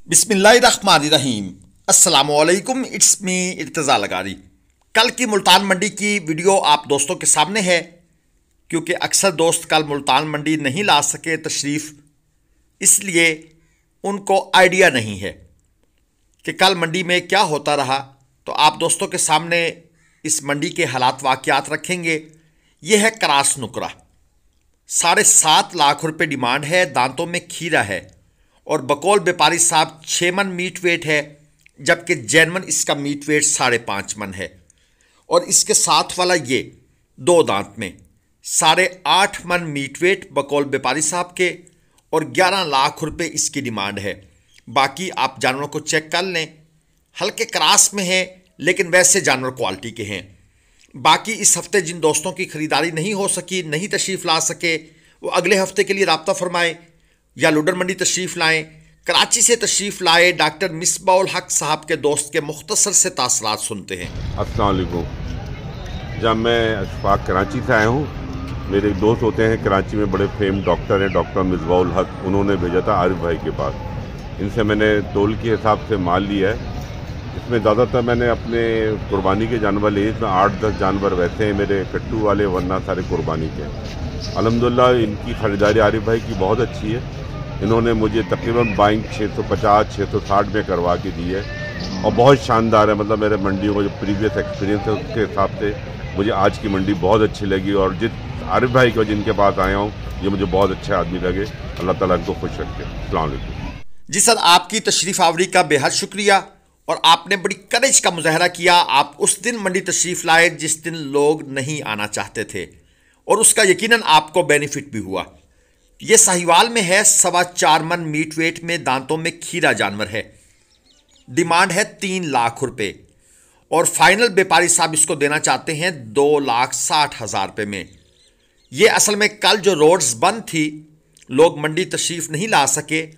बिस्मिल्लाहिर्रहमानिर्रहीम। अस्सलामुअलैकुम, it's me Irtaza लगारी। कल की मुल्तान मंडी की वीडियो आप दोस्तों के सामने है, क्योंकि अक्सर दोस्त कल मुल्तान मंडी नहीं ला सके तशरीफ़, इसलिए उनको आइडिया नहीं है कि कल मंडी में क्या होता रहा। तो आप दोस्तों के सामने इस मंडी के हालात वाक़यात रखेंगे। ये है क्रास नुकरा, 7.5 लाख रुपए डिमांड है। दांतों में खीरा है और बकौल व्यापारी साहब 6 मन मीट वेट है, जबकि जैनमन इसका मीट वेट 5.5 मन है। और इसके साथ वाला ये 2 दांत में 8.5 मन मीट वेट बकौल व्यापारी साहब के और 11 लाख रुपए इसकी डिमांड है। बाकी आप जानवरों को चेक कर लें, हल्के क्रास में है लेकिन वैसे जानवर क्वालिटी के हैं। बाकी इस हफ्ते जिन दोस्तों की ख़रीदारी नहीं हो सकी, नहीं तशरीफ़ ला सके, वो अगले हफ्ते के लिए राब्ता फरमाएं या लुडर मंडी तशरीफ़ लाएं। कराची से तशरीफ़ लाए डॉक्टर मिसबाउल हक साहब के दोस्त के मुख्तसर से तासरात सुनते हैं। अस्सलाम वालेकुम। जब मैं अशफाक कराची से आया हूँ, मेरे एक दोस्त होते हैं कराची में, बड़े फेम डॉक्टर हैं, डॉक्टर मिसबाउल हक। उन्होंने भेजा था आरिफ भाई के पास। इनसे मैंने तोल के हिसाब से माल लिया है। इसमें ज़्यादातर मैंने अपने कुर्बानी के जानवर लिए। इसमें 8-10 जानवर वैसे हैं मेरे कट्टू वाले, वरना सारे कुर्बानी के। अल्हम्दुलिल्लाह इनकी ख़रीदारी आरिफ भाई की बहुत अच्छी है। इन्होंने मुझे तकरीबन बाइंग 650-660 में करवा के दी है और बहुत शानदार है। मतलब मेरे मंडियों का जो प्रीवियस एक्सपीरियंस है उसके हिसाब से मुझे आज की मंडी बहुत अच्छी लगी। और जिस आरिफ भाई को जिनके पास आया हूँ, ये मुझे बहुत अच्छे आदमी लगे। अल्लाह ताला इनको खुश रखे। अस्सलाम वालेकुम। जी सर, आपकी तशरीफ़ आवरी का बेहद शुक्रिया और आपने बड़ी करेज का मुजाहरा किया। आप उस दिन मंडी तशरीफ़ लाए जिस दिन लोग नहीं आना चाहते थे और उसका यकीनन आपको बेनिफिट भी हुआ। ये साहिवाल में है, 4.25 मन मीट वेट में, दांतों में खीरा जानवर है। डिमांड है 3 लाख रुपए और फाइनल व्यापारी साहब इसको देना चाहते हैं 2,60,000 रुपये में। ये असल में कल जो रोड्स बंद थी, लोग मंडी तशरीफ़ नहीं ला सके,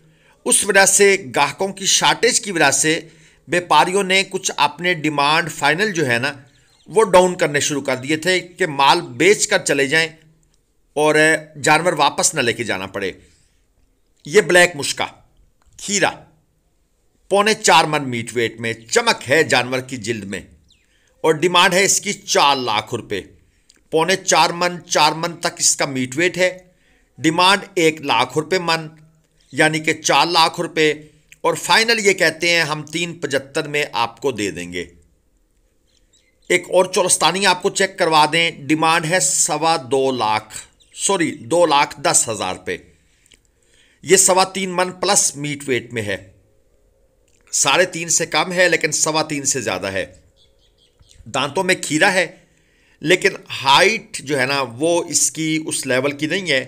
उस वजह से गाहकों की शार्टेज की वजह से व्यापारियों ने कुछ अपने डिमांड फाइनल जो है ना वो डाउन करने शुरू कर दिए थे कि माल बेच कर चले जाएं और जानवर वापस न लेके जाना पड़े। ये ब्लैक मुश्का खीरा 4.25 मन मीट वेट में, चमक है जानवर की जिल्द में और डिमांड है इसकी 4 लाख रुपए। 4.25 मन 4 मन तक इसका मीट वेट है। डिमांड 1 लाख रुपए मन, यानी कि 4 लाख रुपए। और फाइनल ये कहते हैं हम 3.75 में आपको दे देंगे। एक और चौलस्तानी आपको चेक करवा दें, डिमांड है 2,10,000 रुपये। ये 3.25 मन प्लस मीट वेट में है, 3.5 से कम है लेकिन 3.25 से ज़्यादा है। दांतों में खीरा है लेकिन हाइट जो है ना वो इसकी उस लेवल की नहीं है,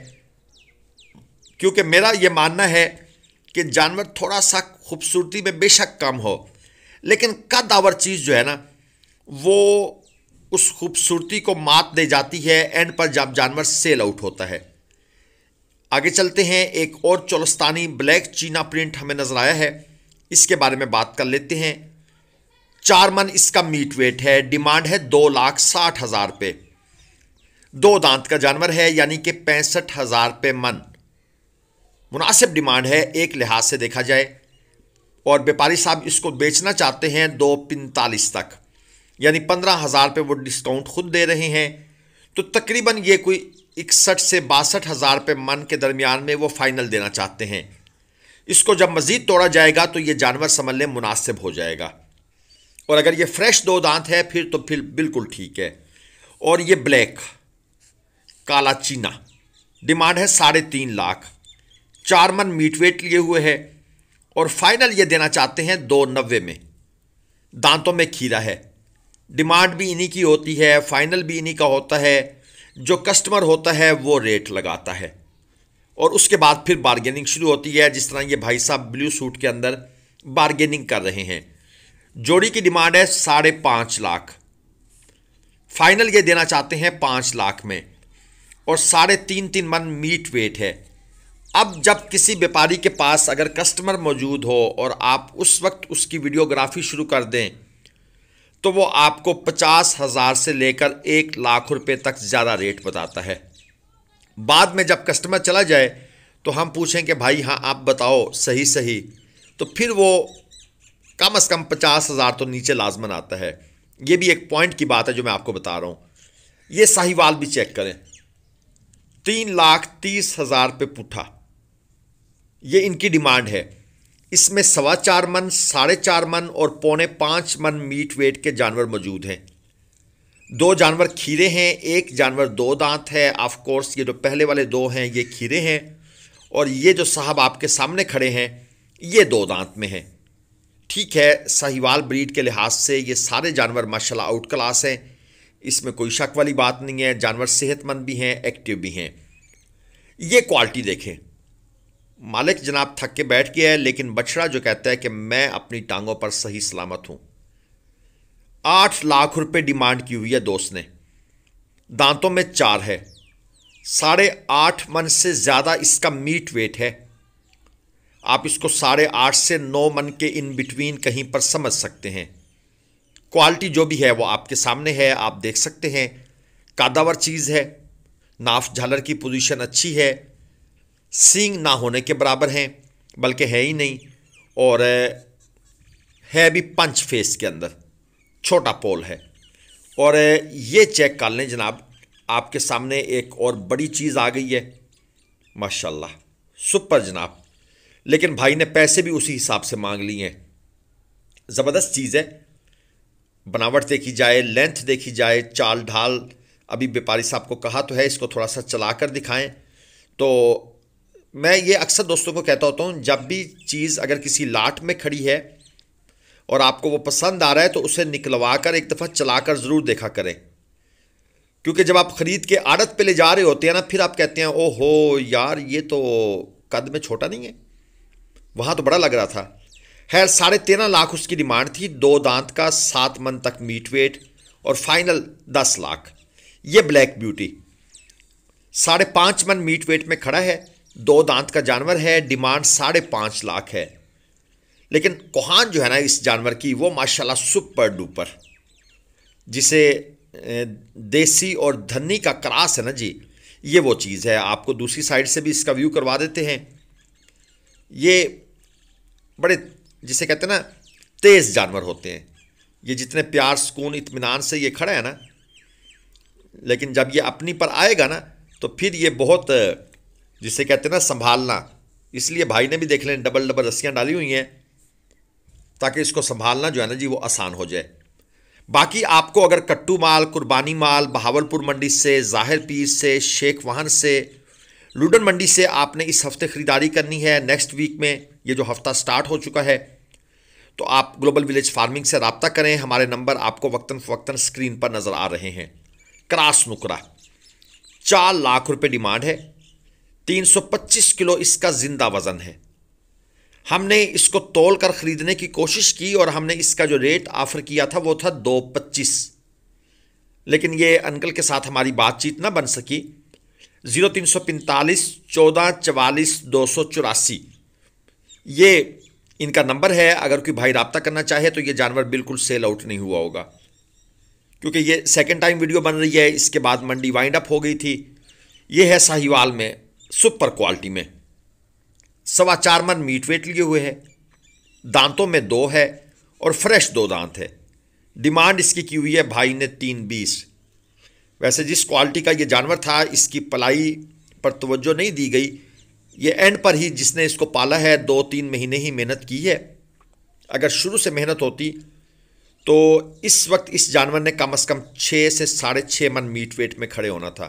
क्योंकि मेरा ये मानना है कि जानवर थोड़ा सा खूबसूरती में बेशक कम हो, लेकिन कदावर चीज़ जो है ना वो उस खूबसूरती को मात दे जाती है एंड पर जब जानवर सेल आउट होता है। आगे चलते हैं, एक और चोलस्तानी ब्लैक चीना प्रिंट हमें नजर आया है, इसके बारे में बात कर लेते हैं। 4 मन इसका मीट वेट है। डिमांड है 2,60,000 रुपये। 2 दांत का जानवर है, यानी कि 65,000 रुपये मन। मुनासिब डिमांड है एक लिहाज से देखा जाए, और व्यापारी साहब इसको बेचना चाहते हैं 2,45 तक, यानी 15,000 रुपये वो डिस्काउंट खुद दे रहे हैं। तो तकरीबन ये कोई 61 से 62,000 रुपये मन के दरमियान में वो फाइनल देना चाहते हैं। इसको जब मज़ीद तोड़ा जाएगा तो ये जानवर समझ लें मुनासिब हो जाएगा। और अगर ये फ्रेश 2 दांत है फिर बिल्कुल ठीक है। और ये ब्लैक काला चीना, डिमांड है 3.5 लाख, 4 मन मीट वेट लिए हुए है और फाइनल ये देना चाहते हैं 2,90 में। दांतों में खीरा है। डिमांड भी इन्हीं की होती है, फाइनल भी इन्हीं का होता है। जो कस्टमर होता है वो रेट लगाता है और उसके बाद फिर बार्गेनिंग शुरू होती है, जिस तरह ये भाई साहब ब्लू सूट के अंदर बार्गेनिंग कर रहे हैं। जोड़ी की डिमांड है 5.5 लाख, फाइनल ये देना चाहते हैं 5 लाख में और 3.5 मन मीट वेट है। अब जब किसी व्यापारी के पास अगर कस्टमर मौजूद हो और आप उस वक्त उसकी वीडियोग्राफी शुरू कर दें तो वो आपको 50,000 से लेकर 1 लाख रुपए तक ज़्यादा रेट बताता है। बाद में जब कस्टमर चला जाए तो हम पूछें कि भाई हाँ आप बताओ सही तो फिर वो कम से कम 50,000 तो नीचे लाजमन आता है। ये भी एक पॉइंट की बात है जो मैं आपको बता रहा हूं। ये साहिवाल भी चेक करें, 3,30,000 पे पुट्ठा, ये इनकी डिमांड है। इसमें 4.25 मन, 4.5 मन और 4.25 मन मीट वेट के जानवर मौजूद हैं। 2 जानवर खीरे हैं, एक जानवर 2 दांत है। ऑफ कोर्स ये जो पहले वाले 2 हैं ये खीरे हैं, और ये जो साहब आपके सामने खड़े हैं ये 2 दांत में हैं। ठीक है, साहिवाल ब्रीड के लिहाज से ये सारे जानवर माशाल्लाह आउट क्लास हैं, इसमें कोई शक वाली बात नहीं है। जानवर सेहतमंद भी हैं, एक्टिव भी हैं। ये क्वालिटी देखें, मालिक जनाब थक के बैठ गया है, लेकिन बछड़ा जो कहता है कि मैं अपनी टांगों पर सही सलामत हूं। 8 लाख रुपए डिमांड की हुई है दोस्त ने। दांतों में 4 है, 8.5 मन से ज़्यादा इसका मीट वेट है। आप इसको 8.5 से 9 मन के इन बिटवीन कहीं पर समझ सकते हैं। क्वालिटी जो भी है वो आपके सामने है, आप देख सकते हैं। कादावर चीज़ है, नाफ झालर की पोजीशन अच्छी है, सींग ना होने के बराबर हैं, बल्कि है ही नहीं, और है भी पंच फेस के अंदर, छोटा पोल है। और ये चेक कर लें जनाब, आपके सामने एक और बड़ी चीज़ आ गई है, माशाल्लाह सुपर जनाब। लेकिन भाई ने पैसे भी उसी हिसाब से मांग लिए हैं। ज़बरदस्त चीज़ है, बनावट देखी जाए, लेंथ देखी जाए, चाल ढाल। अभी व्यापारी साहब को कहा तो है इसको थोड़ा सा चला कर दिखाएं। तो मैं ये अक्सर दोस्तों को कहता होता हूँ, जब भी चीज़ अगर किसी लाट में खड़ी है और आपको वो पसंद आ रहा है तो उसे निकलवा कर एक दफ़ा चला कर ज़रूर देखा करें। क्योंकि जब आप ख़रीद के आड़त पे ले जा रहे होते हैं ना, फिर आप कहते हैं ओहो यार ये तो कद में छोटा नहीं है, वहाँ तो बड़ा लग रहा था। खैर 13.5 लाख उसकी डिमांड थी। 2 दांत का, 7 मन तक मीट वेट, और फाइनल 10 लाख। ये ब्लैक ब्यूटी 5.5 मन मीट वेट में खड़ा है, 2 दांत का जानवर है, डिमांड 5.5 लाख है। लेकिन कोहान जो है ना इस जानवर की, वो माशाल्लाह सुपर डुपर, जिसे देसी और धन्नी का क्रॉस है ना जी, ये वो चीज़ है। आपको दूसरी साइड से भी इसका व्यू करवा देते हैं। ये बड़े जिसे कहते हैं ना तेज़ जानवर होते हैं। ये जितने प्यार सुकून इत्मीनान से ये खड़ा है ना, लेकिन जब ये अपनी पर आएगा ना तो फिर ये बहुत जिसे कहते हैं ना संभालना। इसलिए भाई ने भी देख लें डबल डबल रस्सियाँ डाली हुई हैं ताकि इसको संभालना जो है ना जी वो आसान हो जाए। बाकी आपको अगर कट्टू माल, कुर्बानी माल, बहावलपुर मंडी से, ज़ाहिर पीर से, शेख वाहन से, लुडन मंडी से आपने इस हफ्ते ख़रीदारी करनी है, नेक्स्ट वीक में ये जो हफ्ता स्टार्ट हो चुका है, तो आप ग्लोबल विलेज फार्मिंग से रब्ता करें। हमारे नंबर आपको वक्तन फ़वक्तन स्क्रीन पर नज़र आ रहे हैं। क्रॉस नुकरा 4 लाख रुपए डिमांड है, 325 किलो इसका जिंदा वज़न है। हमने इसको तोल कर ख़रीदने की कोशिश की और हमने इसका जो रेट ऑफ़र किया था वो था 225, लेकिन ये अंकल के साथ हमारी बातचीत ना बन सकी। 0345 14 44 284 ये इनका नंबर है। अगर कोई भाई रब्ता करना चाहे तो ये जानवर बिल्कुल सेल आउट नहीं हुआ होगा, क्योंकि ये सेकंड टाइम वीडियो बन रही है। इसके बाद मंडी वाइंड अप हो गई थी। ये है साहिवाल में सुपर क्वालिटी में, 4.25 मन मीट वेट लिए हुए है, दांतों में 2 है और फ्रेश 2 दांत है। डिमांड इसकी की हुई है भाई ने 320। वैसे जिस क्वालिटी का ये जानवर था इसकी पलाई पर तवज्जो नहीं दी गई। ये एंड पर ही जिसने इसको पाला है 2-3 महीने ही मेहनत की है। अगर शुरू से मेहनत होती तो इस वक्त इस जानवर ने कम से कम 6 से 6.5 मन मीट वेट में खड़े होना था।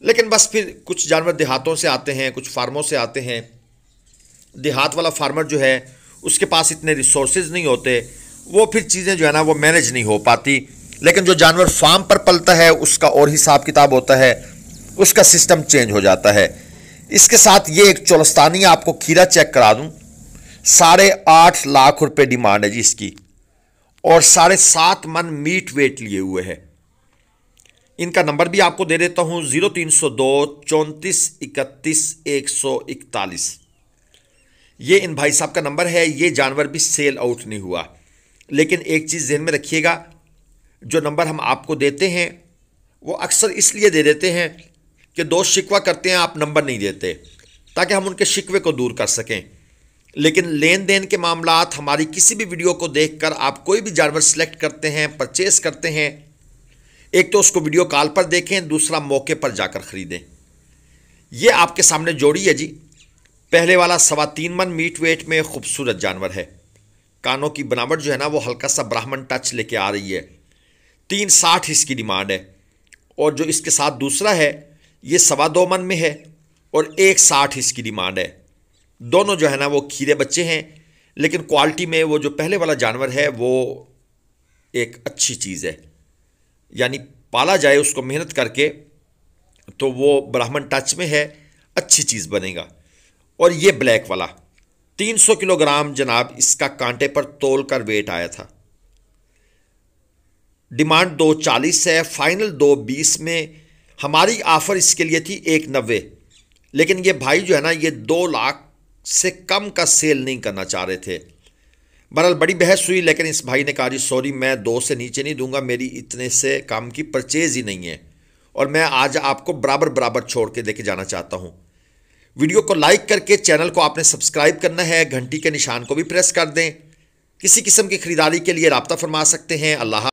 लेकिन बस फिर कुछ जानवर देहातों से आते हैं, कुछ फार्मों से आते हैं। देहात वाला फार्मर जो है उसके पास इतने रिसोर्सेज नहीं होते, वो फिर चीज़ें जो है ना वो मैनेज नहीं हो पाती। लेकिन जो जानवर फार्म पर पलता है उसका और हिसाब किताब होता है, उसका सिस्टम चेंज हो जाता है। इसके साथ ये एक चोलस्तानी आपको खीरा चेक करा दूं, 8.5 लाख रुपए डिमांड है जी इसकी, और 7.5 मन मीट वेट लिए हुए है। इनका नंबर भी आपको दे देता हूं, 0302 34 31 141। ये इन भाई साहब का नंबर है। ये जानवर भी सेल आउट नहीं हुआ। लेकिन एक चीज़ ध्यान में रखिएगा, जो नंबर हम आपको देते हैं वो अक्सर इसलिए दे देते हैं कि दोस्त शिकवा करते हैं आप नंबर नहीं देते, ताकि हम उनके शिकवे को दूर कर सकें। लेकिन लेन देन के मामलात, हमारी किसी भी वीडियो को देखकर आप कोई भी जानवर सिलेक्ट करते हैं, परचेज करते हैं, एक तो उसको वीडियो कॉल पर देखें, दूसरा मौके पर जाकर खरीदें। ये आपके सामने जोड़ी है जी। पहले वाला 3.25 मन मीट वेट में खूबसूरत जानवर है। कानों की बनावट जो है ना वो हल्का सा ब्राह्मण टच लेके आ रही है। 3.60 इसकी डिमांड है। और जो इसके साथ दूसरा है ये 2.25 मन में है और 1.60 इसकी डिमांड है। दोनों जो है ना वो खीरे बच्चे हैं, लेकिन क्वालिटी में वो जो पहले वाला जानवर है वो एक अच्छी चीज़ है। यानी पाला जाए उसको मेहनत करके तो वो ब्राह्मण टच में है, अच्छी चीज़ बनेगा। और ये ब्लैक वाला 300 किलोग्राम जनाब इसका कांटे पर तोल कर वेट आया था। डिमांड 2.40 है, फाइनल 2.20 में। हमारी ऑफर इसके लिए थी 1.90, लेकिन ये भाई जो है ना ये 2 लाख से कम का सेल नहीं करना चाह रहे थे। बहरहाल बड़ी बहस हुई, लेकिन इस भाई ने कहा जी सॉरी, मैं 2 से नीचे नहीं दूंगा, मेरी इतने से कम की परचेज ही नहीं है और मैं आज आपको बराबर बराबर छोड़ के देके जाना चाहता हूं। वीडियो को लाइक करके चैनल को आपने सब्सक्राइब करना है, घंटी के निशान को भी प्रेस कर दें। किसी किस्म की खरीदारी के लिए राब्ता फरमा सकते हैं। अल्लाह।